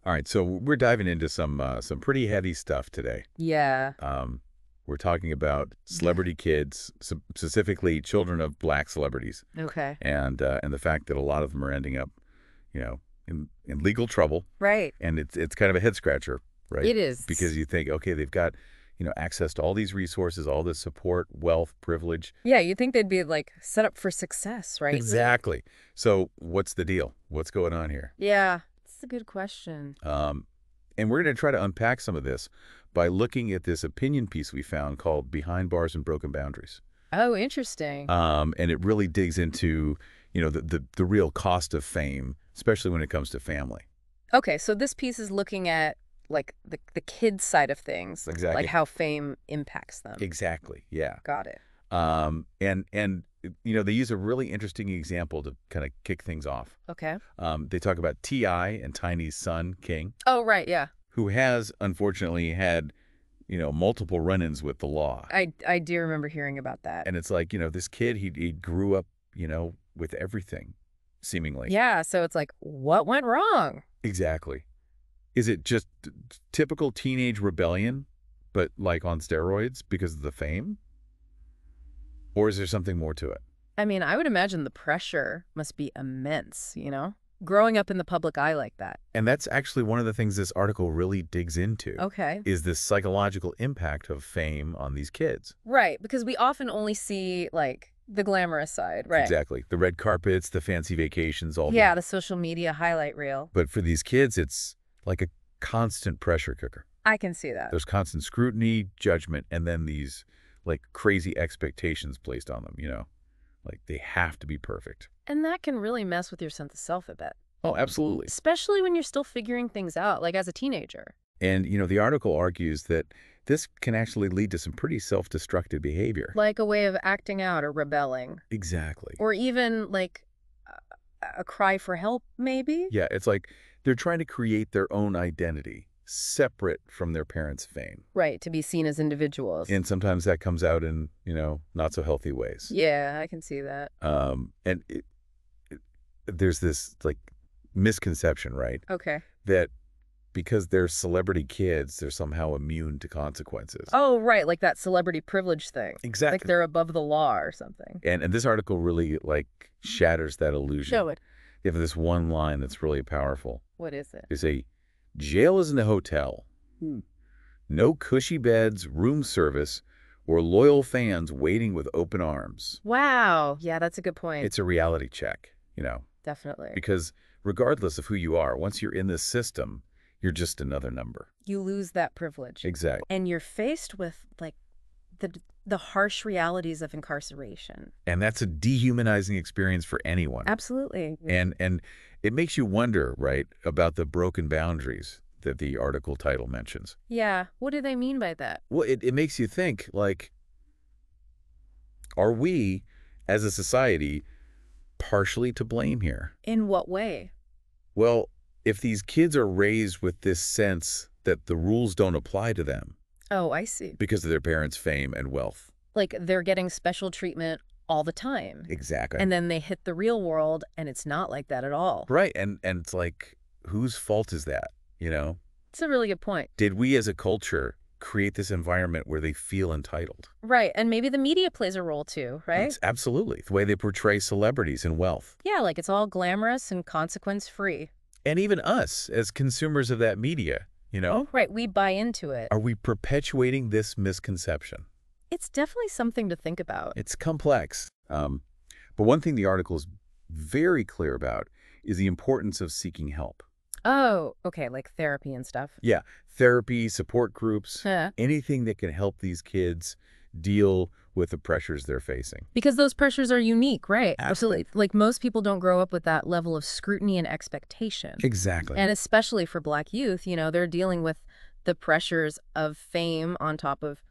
All right, so we're diving into some pretty heavy stuff today. Yeah. Um, we're talking about celebrity kids, specifically children of black celebrities, Okay. and the fact that a lot of them are ending up, in legal trouble, Right. and it's kind of a head scratcher, right? It is. Because you think, okay, they've got, access to all these resources, all this support, wealth, privilege. Yeah, you'd think they'd be like set up for success, right? Exactly. So what's the deal? What's going on here? Yeah. It's a good question. Um, and we're going to try to unpack some of this by looking at this opinion piece we found called Behind Bars and Broken Boundaries. Oh, interesting. And it really digs into, the real cost of fame, especially when it comes to family. Okay, so this piece is looking at like the kids side of things, like Exactly. how fame impacts them. Exactly. Yeah. Got it. And they use a really interesting example to kind of kick things off. Okay. They talk about T.I. and Tiny's son, King, Oh, right, yeah. who has unfortunately had, multiple run-ins with the law. I do remember hearing about that. And it's like, this kid, he grew up, with everything, seemingly. Yeah, so it's like, what went wrong? Exactly. Is it just typical teenage rebellion, but like on steroids because of the fame? Or is there something more to it? I mean, I would imagine the pressure must be immense, you know? Growing up in the public eye like that. And that's actually one of the things this article really digs into, Okay. is this psychological impact of fame on these kids. Right, because we often only see, like, the glamorous side, right? Exactly. The red carpets, the fancy vacations, all Yeah, the... the social media highlight reel. But for these kids, it's like a constant pressure cooker. I can see that. There's constant scrutiny, judgment, and then these like crazy expectations placed on them, like they have to be perfect. And that can really mess with your sense of self a bit. Oh, absolutely. Especially when you're still figuring things out, like as a teenager. And, the article argues that this can actually lead to some pretty self-destructive behavior. Like a way of acting out or rebelling. Exactly. Or even, like, a cry for help, maybe? Yeah, it's like they're trying to create their own identity separate from their parents' fame. Right, to be seen as individuals. And sometimes that comes out in, not so healthy ways. Yeah, I can see that. And there's this like misconception, right? Okay. That because they're celebrity kids, they're somehow immune to consequences. Oh, right, like that celebrity privilege thing. Exactly. Like they're above the law or something. And this article really like shatters that illusion. Show it. They have this one line that's really powerful. What is it? They say, jail isn't a hotel. No cushy beds, room service, or loyal fans waiting with open arms. Wow. Yeah, that's a good point. It's a reality check, Definitely. because regardless of who you are, once you're in this system, you're just another number. You lose that privilege. Exactly. And you're faced with, like, the harsh realities of incarceration. And that's a dehumanizing experience for anyone. Absolutely. And it makes you wonder, right, about the broken boundaries that the article title mentions. Yeah. What do they mean by that? Well, it makes you think, like, are we, as a society, partially to blame here? In what way? Well, if these kids are raised with this sense that the rules don't apply to them Oh, I see. because of their parents' fame and wealth. Like they're getting special treatment all the time. Exactly. And then they hit the real world and it's not like that at all. Right. And it's like, whose fault is that, It's a really good point. Did we as a culture create this environment where they feel entitled? Right. And maybe the media plays a role too, right? It's absolutely. The way they portray celebrities and wealth. Yeah, like it's all glamorous and consequence-free. And even us as consumers of that media, Right, we buy into it. Are we perpetuating this misconception? It's definitely something to think about. It's complex. But one thing the article is very clear about is the importance of seeking help. Oh, okay, like therapy and stuff. Yeah, therapy, support groups, Huh. anything that can help these kids deal with the pressures they're facing. Because those pressures are unique, right? Absolutely. Like most people don't grow up with that level of scrutiny and expectation. Exactly. And especially for Black youth, they're dealing with the pressures of fame on top of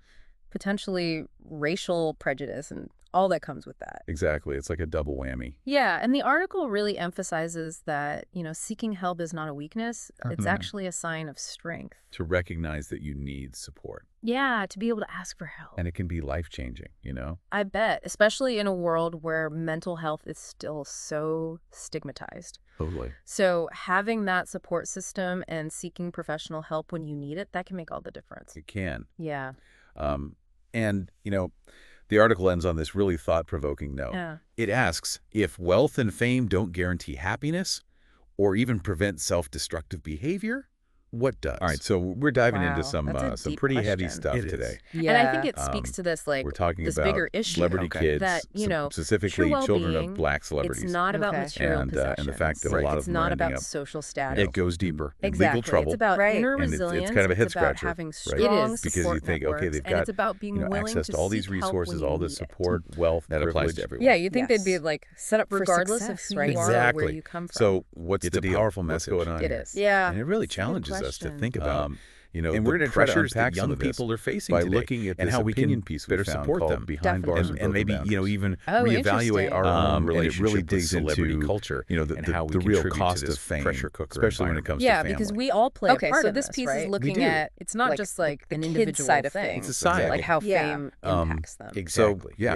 potentially racial prejudice and all that comes with that. Exactly. It's like a double whammy. Yeah, and the article really emphasizes that, seeking help is not a weakness. It's actually a sign of strength. To recognize that you need support. Yeah, to be able to ask for help. And it can be life-changing, I bet, especially in a world where mental health is still so stigmatized. Totally. So having that support system and seeking professional help when you need it, that can make all the difference. It can. Yeah. And, the article ends on this really thought-provoking note. Yeah. It asks, if wealth and fame don't guarantee happiness or even prevent self-destructive behavior, what does? All right, so we're diving into Wow, that's a some deep pretty heavy question. stuff It is. today. And I think Yeah. it speaks to this, like, We're talking this about bigger issue. celebrity Okay. kids, That, specifically true children of well-being, black celebrities. It's not about Okay. material and possessions. the fact that a lot of It's them not are ending about up, social status. it goes deeper. in Exactly. Legal trouble. It's about Right. inner And it's resilience. kind of a head It's about scratcher, having right? strong It is. Because you support think, okay, networks, they've and got it's about being willing access to all these seek help resources, when all you this need it. support, wealth, That applies privilege. to everyone. Yeah, you'd think Yes. they'd be like set up for Regardless of success, who right? you are. Or where Exactly. you come from. So what's It's the a deal? powerful What's message. going on It here? is. Yeah. And it really It's a good challenges us to question. think about, and the we're going to try to pressures that unpack some young of this people are facing by today, looking at and this how we opinion can piece we better found support called them Behind Definitely. Bars and maybe Boundaries. even Oh, reevaluate our own and it really relationship digs with celebrity into, culture, and how we the real contribute to cost this of fame, pressure cooker especially when it environment. comes Yeah, to family. because we all play Okay, a part so in this this, piece is right? looking do. at it's not like, just like the an kid individual side of thing. things. It's society. Like how Yeah. fame impacts them. So, Exactly. yeah,